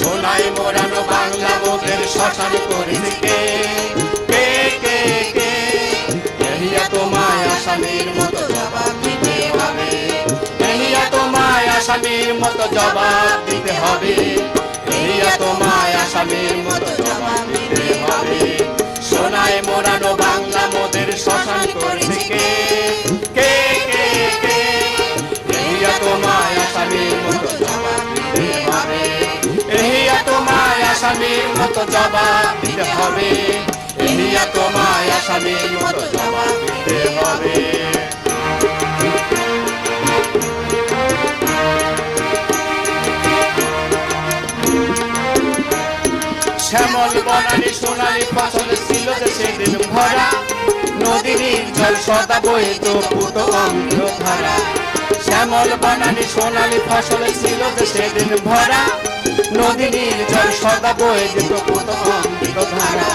সোনায় মোড়ানো বাংলা মোদের শ্মশান করেছে কে কে কে কে এহিয়া তোমায় আসামির মতো জবাব দিতে হবে এহিয়া তোমায় আসামির মতো জবাব দিতে হবে এহিয়া তোমায় আসামির মতো জবাব দিতে হবে সোনায় মোড়ানো বাংলা মোদের শ্মশান করেছে কে কে কে কে এহিয়া তোমায় আসামির মতো জবাব দিতে হবে এহিয়া তোমায় আসামির মতো জবাব দিতে হবে এহিয়া তোমায় আসামির মতো জবাব দিতে হবে শ্যামল বনানী সোনালী ফসল ছিল যে সেদিন ভরা নদীর জল সদা বয়ে চপুত অমৃত ধারা শ্যামল বনানী সোনালী ফসল ছিল যে সেদিন ভরা নদীর জল সদা বয়ে চপুত অমৃত ধারা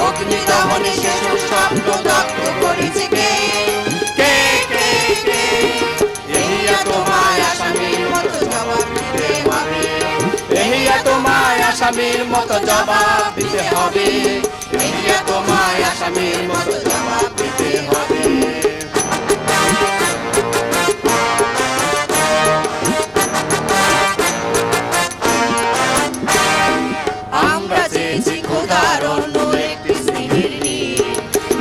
অগ্নি দহনে শেষ স্বপ্ন দগ্ধ করেছে কে কে কে কে এহিয়া তোমায় আসামির মতো জবাব দিতে হবে এহিয়া তোমায় আসামির মতো জবাব দিতে হবে এহিয়া তোমায় আসামির মতো জবাব দিতে হবে আমরা চেয়েছি খোদার অন্য একটি স্নেহের ঋণ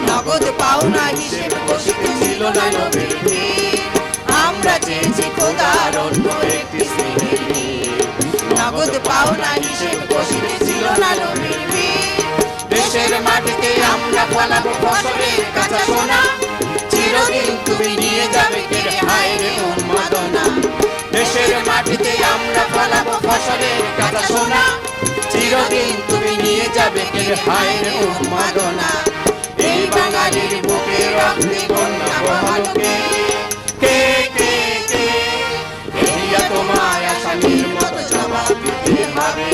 নগদ পাওনা হিসেবে বসিতে ছিল না নবীর ভিড় আমরা চেয়েছি খোদার অন্য একটি স্নেহের ঋণ নগদ পাওনা হিসেবে বসিতে ছিল না নবীর ভিড় দেশের মাটিতে আমরা ফলাবো ফসলের কাঁচা সোনা চিরদিন তুমি নিয়ে যাবে কেড়ে হায় রে উন্মাদনা দেশের মাটিতে আমরা ফলাবো ফসলের কাঁচা সোনা চিরদিন তুমি নিয়ে যাবে কেড়ে হায় রে উন্মাদনা এই বাঙালির বুকে রক্তে বন্যা বহালো কে কে কে কে এহিয়া তোমায় আসামির মতো জবাব দিতে হবে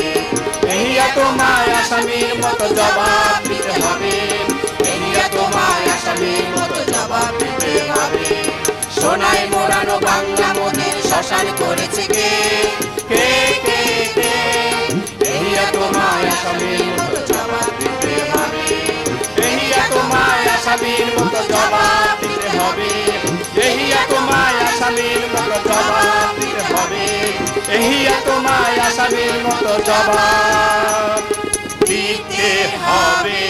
এহিয়া তোমায় আসামির মতো জবাব দিতে হবে এহিয়া তোমায় আসামির মতো জবাব দিতে হবে সোনায় মোড়ানো বাংলা মোদের শ্মশান করেছে কে কে কে কে এহিয়া তোমায় আসামির মতো জবাব দিতে হবে এহিয়া তোমায় আসামির মতো জবাব দিতে হবে এহিয়া তোমায় আসামির মতো জবাব দিতে হবে এহিয়া তোমায় আসামির মতো জবাব দিতে হবে।